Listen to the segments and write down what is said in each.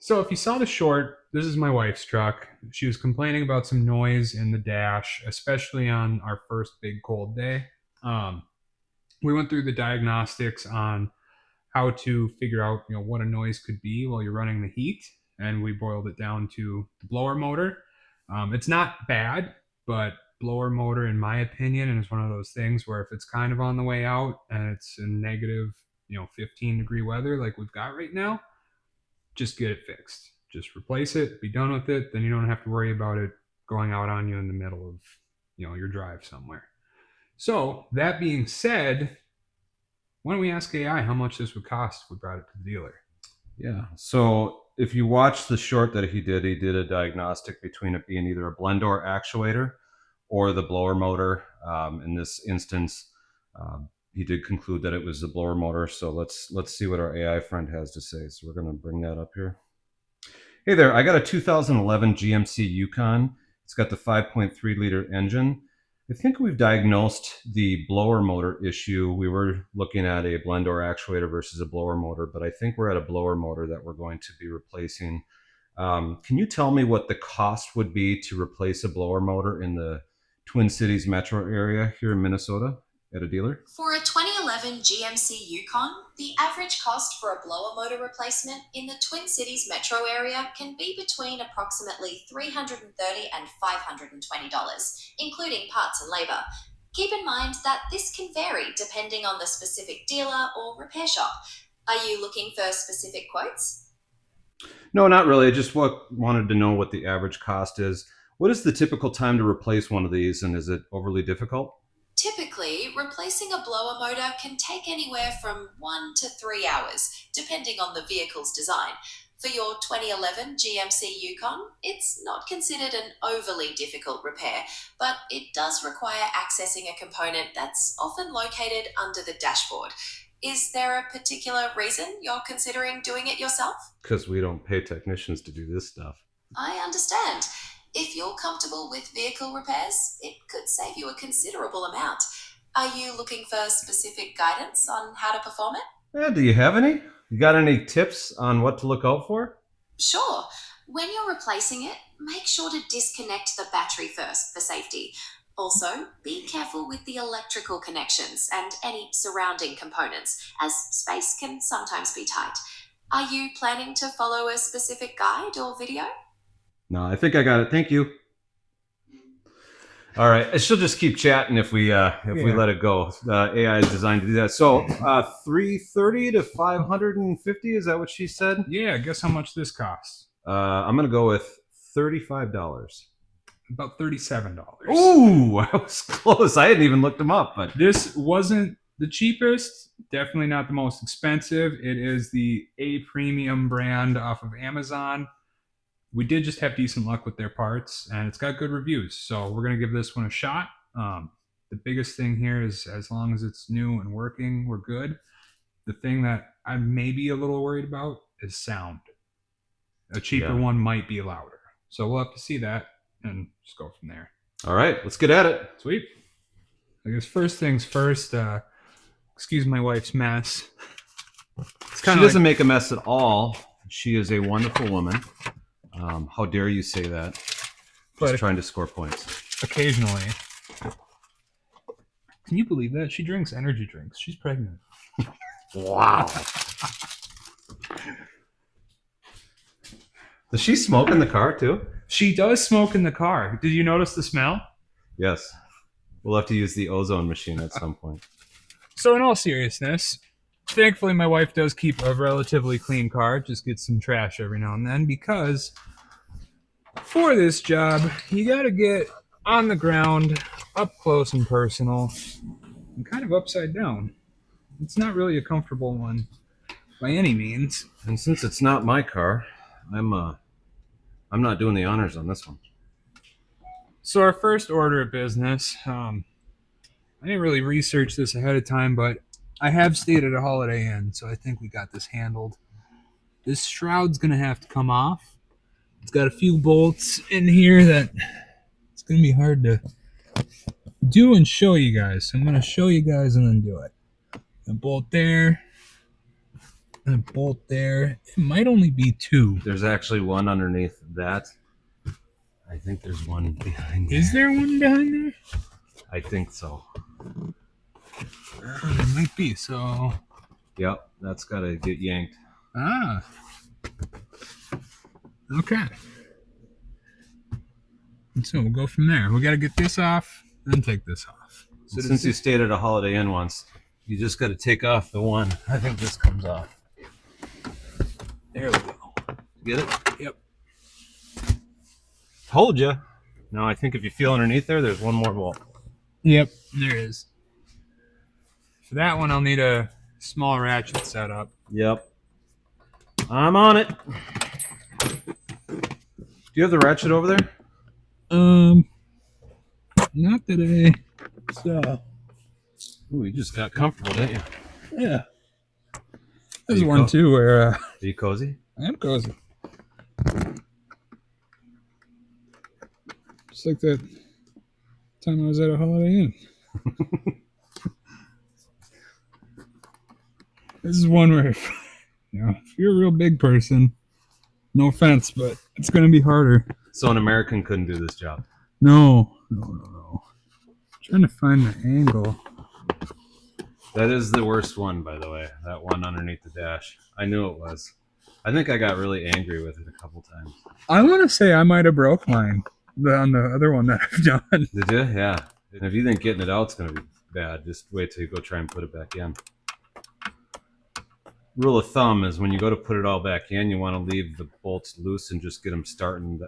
So if you saw the short, this is my wife's truck. She was complaining about some noise in the dash, especially on our first big cold day. Um, we went through the diagnostics on how to figure out, what a noise could be while you're running the heat, and we boiled it down to the blower motor. It's not bad, but blower motor, in my opinion, and it's one of those things where if it's kind of on the way out and it's in negative, 15-degree weather like we've got right now, just get it fixed. Just replace it, be done with it. Then you don't have to worry about it going out on you in the middle of, your drive somewhere. So that being said, why don't we ask AI how much this would cost if we brought it to the dealer? Yeah. So if you watch the short that he did a diagnostic between it being either a blend door actuator or the blower motor. In this instance, he did conclude that it was the blower motor. So let's see what our AI friend has to say. So we're going to bring that up here. Hey there, I got a 2011 GMC Yukon. It's got the 5.3 liter engine. I think we've diagnosed the blower motor issue. We were looking at a blend door actuator versus a blower motor, but I think we're at a blower motor that we're going to be replacing. Can you tell me what the cost would be to replace a blower motor in the Twin Cities metro area here in Minnesota at a dealer? For a 2011 GMC Yukon, the average cost for a blower motor replacement in the Twin Cities metro area can be between approximately $330 and $520, including parts and labor. Keep in mind that this can vary depending on the specific dealer or repair shop. Are you looking for specific quotes? No, not really. I just wanted to know what the average cost is. What is the typical time to replace one of these, and is it overly difficult? Typically, replacing a blower motor can take anywhere from 1 to 3 hours, depending on the vehicle's design. For your 2011 GMC Yukon, it's not considered an overly difficult repair, but it does require accessing a component that's often located under the dashboard. Is there a particular reason you're considering doing it yourself? Because we don't pay technicians to do this stuff. I understand. If you're comfortable with vehicle repairs, it could save you a considerable amount. Are you looking for specific guidance on how to perform it? Do you have any? You got any tips on what to look out for? Sure. When you're replacing it, make sure to disconnect the battery first for safety. Also, be careful with the electrical connections and any surrounding components, as space can sometimes be tight. Are you planning to follow a specific guide or video? No, I think I got it. Thank you. All right, she'll just keep chatting if we let it go. AI is designed to do that. So 330 to 550. Is that what she said? Yeah, guess how much this costs? I'm gonna go with $35. About $37. Ooh, I was close. I hadn't even looked them up, but This wasn't the cheapest, definitely not the most expensive. It is the A Premium brand off of Amazon. We did just have decent luck with their parts, and it's got good reviews. So we're going to give this one a shot. The biggest thing here is as long as it's new and working, we're good. The thing that I'm maybe a little worried about is sound. A cheaper yeah. one might be louder. So we'll have to see that and just go from there. All right, let's get at it. Sweet. I guess first things first, excuse my wife's mess. It's She kind of doesn't like, make a mess at all. She is a wonderful woman. How dare you say that? Just but trying to score points. occasionally. Can you believe that? She drinks energy drinks. She's pregnant. Wow. Does she smoke in the car too? She does smoke in the car. Did you notice the smell? Yes. We'll have to use the ozone machine at some point. So, in all seriousness, thankfully my wife does keep a relatively clean car. Just gets some trash every now and then because for this job, you got to get on the ground, up close and personal, and kind of upside down. It's not really a comfortable one by any means. And since it's not my car, I'm not doing the honors on this one. So, our first order of business, I didn't really research this ahead of time, but I have stayed at a Holiday Inn, so I think we got this handled. This shroud's going to have to come off. It's got a few bolts in here that it's going to be hard to do and show you guys. So I'm going to show you guys and then do it. A bolt there, a bolt there. It might only be 2. There's actually one underneath that. I think there's one behind there. Is there one behind there? I think so. There might be. So. Yep, that's got to get yanked. Ah. Okay. And so we'll go from there. We got to get this off, then take this off. So since you stayed at a Holiday Inn once, you just got to take off the one. I think this comes off. There we go. Get it? Yep. Told you. Now I think if you feel underneath there, there's one more bolt. Yep, there is. For that one, I'll need a small ratchet setup. Yep. I'm on it. Do you have the ratchet over there? Not that I saw. Ooh, you just got comfortable, didn't you? Yeah. There's one too where Are you cozy? I am cozy. Just like that time I was at a Holiday Inn. This is one where, if you're a real big person, no offense, but it's going to be harder. So an American couldn't do this job. No. Trying to find the angle. That is the worst one, by the way. That one underneath the dash. I knew it was. I think I got really angry with it a couple times. I want to say I might have broke mine on the other one that I've done. Did you? Yeah. And if you think getting it out's going to be bad, just wait till you go try and put it back in. Rule of thumb is when you go to put it all back in, you want to leave the bolts loose and just get them started.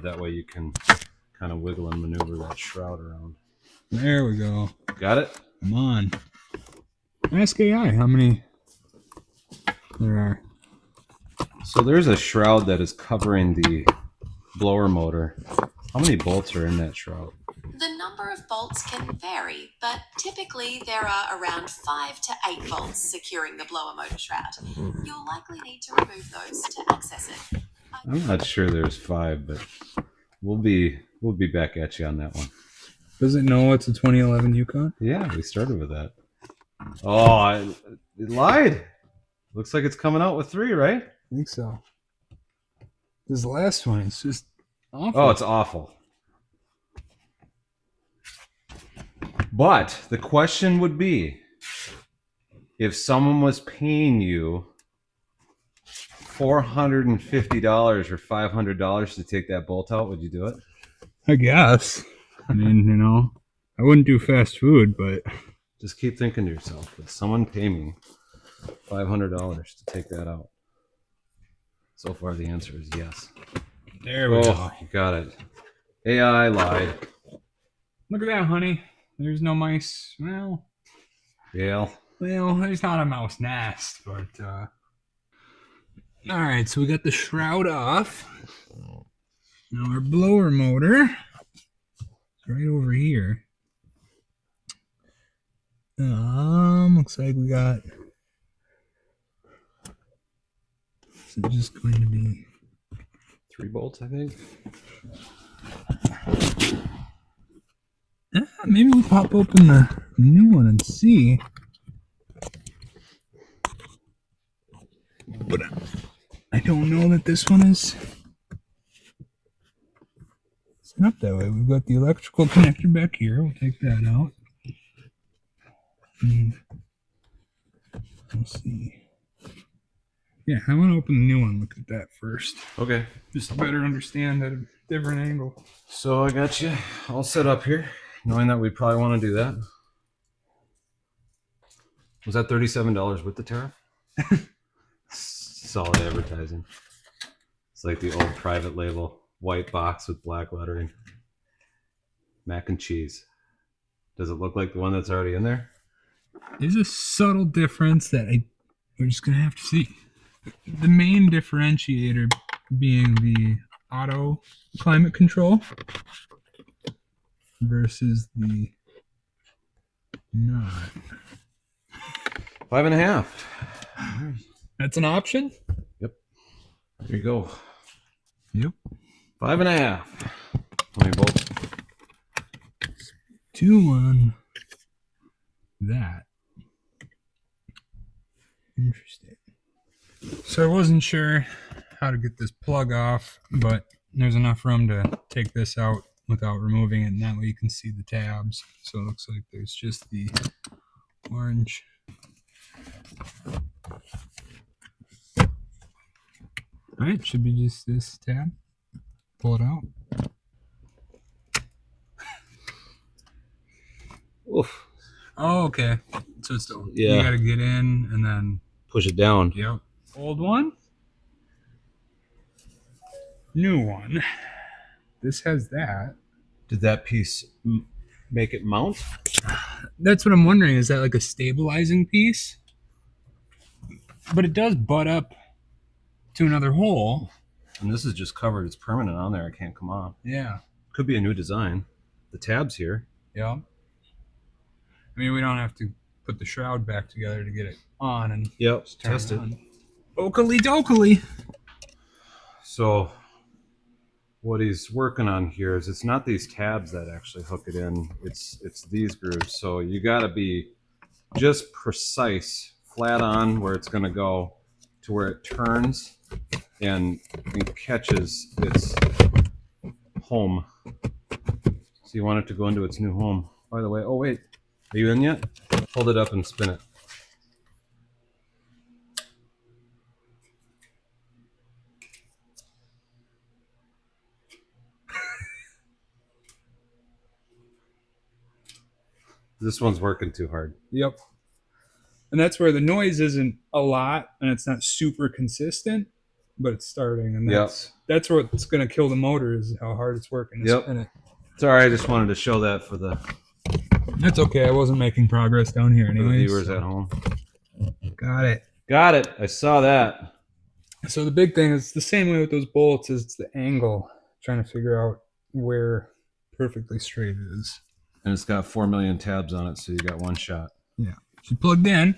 That way you can kind of wiggle and maneuver that shroud around. There we go. Got it? Come on. Ask AI how many there are. So there's a shroud that is covering the blower motor. How many bolts are in that shroud? The number of bolts can vary, but typically there are around 5 to 8 bolts securing the blower motor shroud. You'll likely need to remove those to access it. I'm not sure there's 5, but we'll be back at you on that one. Does it know it's a 2011 Yukon? Yeah, we started with that. Oh, it lied. Looks like it's coming out with 3, right? I think so. This last one is just awful. Oh, it's awful. But the question would be, if someone was paying you $450 or $500 to take that bolt out, would you do it? I guess. I mean, I wouldn't do fast food, but Just keep thinking to yourself, would someone pay me $500 to take that out? So far, the answer is yes. there we go. You got it. AI lied. Look at that, honey. There's no mice. Well, Yale. there's not a mouse nest, but all right, so we got the shroud off. Now our blower motor is right over here. Looks like we got. Is it just going to be 3 bolts, I think. Maybe we'll pop open the new one and see. But I don't know that this one is set up that way. We've got the electrical connector back here. We'll take that out. And we'll see. Yeah, I want to open the new one. Look at that first. Okay. Just to better understand at a different angle. So I got you all set up here, knowing that we'd probably want to do that. Was that $37 with the tariff? Solid advertising. It's like the old private label, white box with black lettering. Mac and cheese. Does it look like the one that's already in there? There's a subtle difference that we're just going to have to see. The main differentiator being the auto climate control versus the not. 5.5. That's an option? Yep. There you go. Yep. 5.5. How many bolts? 2 on that. Interesting. So I wasn't sure how to get this plug off, but there's enough room to take this out without removing it, and that way you can see the tabs. So it looks like there's just the orange. All right, should be just this tab. Pull it out. Oof. Oh, okay. So it's Yeah. you got to get in and then Push it down. yep. Old one, new one. This has that. Did that piece make it mount? That's what I'm wondering. Is that like a stabilizing piece? But it does butt up to another hole. And this is just covered. It's permanent on there. It can't come off. Yeah. Could be a new design. The tab's here. Yeah. I mean, we don't have to put the shroud back together to get it on and Yep. just turn Test it. on. Oakley dokley. So what he's working on here is it's not these tabs that actually hook it in. It's these grooves. So you got to be just precise, flat on where it's going to go to where it turns and catches its home. So you want it to go into its new home. By the way, oh wait, are you in yet? Hold it up and spin it. This one's working too hard. Yep. And that's where the noise isn't a lot and it's not super consistent, but it's starting. And that's what's going to kill the motor is how hard it's working to spin it. Sorry, I just wanted to show that for the That's okay. I wasn't making progress down here anyway. viewers at home. Got it. Got it. I saw that. So the big thing is the same way with those bolts is it's the angle. Trying to figure out where perfectly straight it is. And it's got 4 million tabs on it, so you got one shot. Yeah. She plugged in.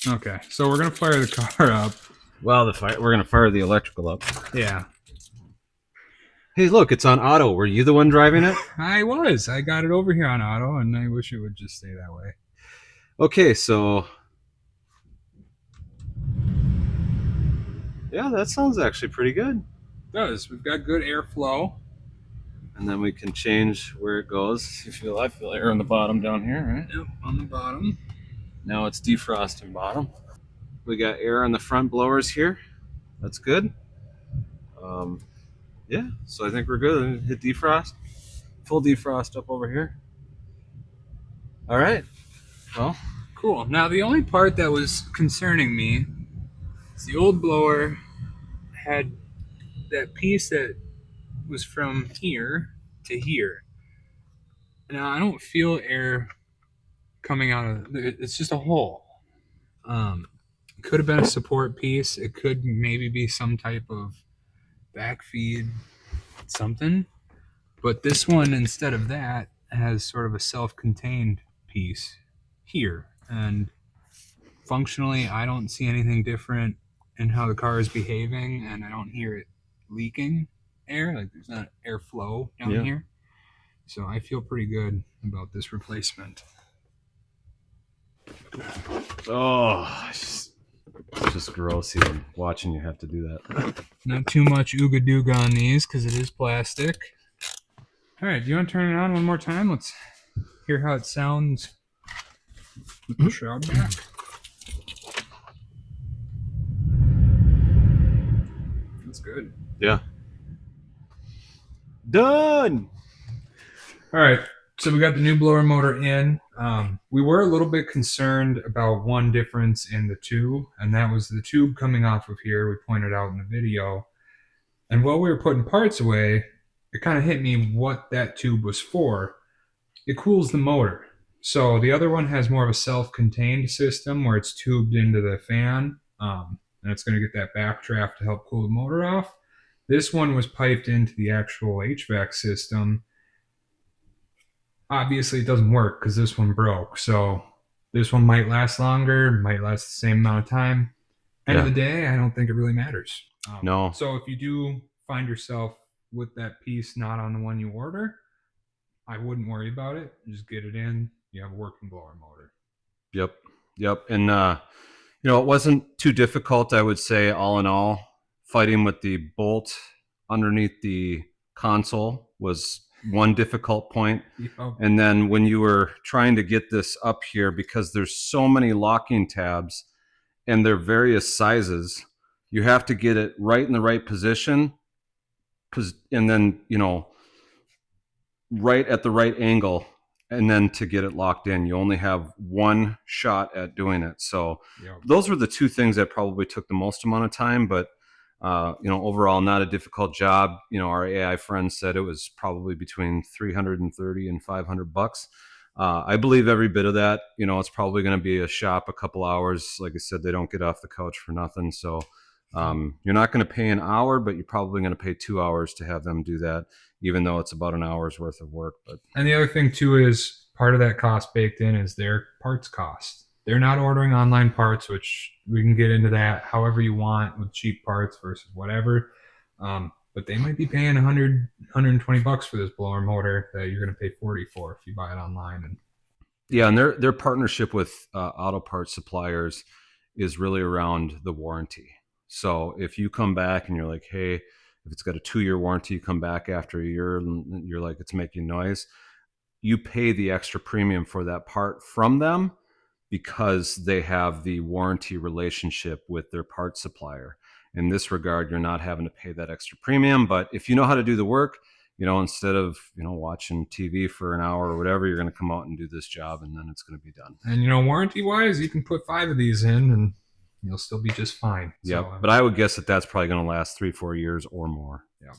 Okay. So we're going to fire the car up. Well, we're going to fire the electrical up. Yeah. Hey, look, it's on auto. Were you the one driving it? I was. I got it over here on auto, and I wish it would just stay that way. Okay, so yeah, that sounds actually pretty good. It does. We've got good airflow. And then we can change where it goes. I feel air on the bottom down here, right? Yep, on the bottom. Now it's defrosting bottom. We got air on the front blowers here. That's good. Yeah, so I think we're good. Hit defrost. Full defrost up over here. All right. Well, cool. Now the only part that was concerning me is the old blower had that piece that was from here to here. Now I don't feel air coming out of it. It's just a hole. It could have been a support piece. It could maybe be some type of backfeed something. But this one, instead of that, has sort of a self-contained piece here. And functionally, I don't see anything different in how the car is behaving, and I don't hear it leaking air. Like there's not airflow down here. So I feel pretty good about this replacement. oh, it's just gross even watching you have to do that. Not too much ooga dooga on these because it is plastic. All right, do you want to turn it on one more time? Let's hear how it sounds with the shroud back. That's good. Yeah. Done. All right, so we got the new blower motor in. We were a little bit concerned about one difference in the tube, and that was the tube coming off of here. We pointed out in the video. And while we were putting parts away, it kind of hit me what that tube was for. It cools the motor. So the other one has more of a self-contained system where it's tubed into the fan, and it's going to get that backdraft to help cool the motor off. This one was piped into the actual HVAC system. Obviously, it doesn't work because this one broke. So this one might last longer, might last the same amount of time. End of the day, I don't think it really matters. No. So if you do find yourself with that piece not on the one you order, I wouldn't worry about it. Just get it in. You have a working blower motor. Yep. And It wasn't too difficult, I would say, all in all. Fighting with the bolt underneath the console was one difficult point. Yep. And then when you were trying to get this up here, because there's so many locking tabs and they're various sizes, you have to get it right in the right position. And then, right at the right angle, and then to get it locked in, you only have one shot at doing it. So Yep. those were the two things that probably took the most amount of time, but overall, not a difficult job. Our AI friend said it was probably between 330 and $500. I believe every bit of that. It's probably going to be a shop a couple hours. Like I said, they don't get off the couch for nothing. So you're not going to pay an hour, but you're probably going to pay 2 hours to have them do that, even though it's about an hour's worth of work. But And the other thing too is part of that cost baked in is their parts cost. They're not ordering online parts, which we can get into that however you want with cheap parts versus whatever. But they might be paying 100, 120 bucks for this blower motor that you're going to pay 40 for if you buy it online. And yeah, and their partnership with auto parts suppliers is really around the warranty. So if you come back and you're like, hey, if it's got a 2-year warranty, you come back after a year and you're like, it's making noise, you pay the extra premium for that part from them because they have the warranty relationship with their parts supplier. In this regard, you're not having to pay that extra premium. But if you know how to do the work, instead of, watching TV for an hour or whatever, you're going to come out and do this job and then it's going to be done. And warranty wise, you can put 5 of these in and you'll still be just fine. Yep. So, But I would guess that that's probably going to last 3-4 years or more. Yeah.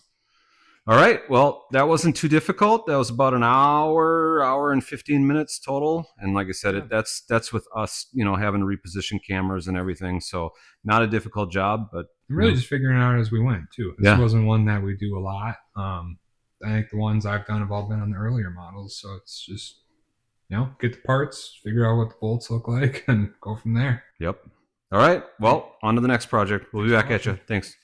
All right. Well, that wasn't too difficult. That was about an hour and 15 minutes total. And like I said, Yeah. that's with us, having to reposition cameras and everything. So not a difficult job, but I'm really just figuring it out as we went too. This Yeah. wasn't one that we do a lot. I think the ones I've done have all been on the earlier models, so it's just get the parts, figure out what the bolts look like, and go from there. Yep. All right. Well, on to the next project. We'll be back at you. Thanks.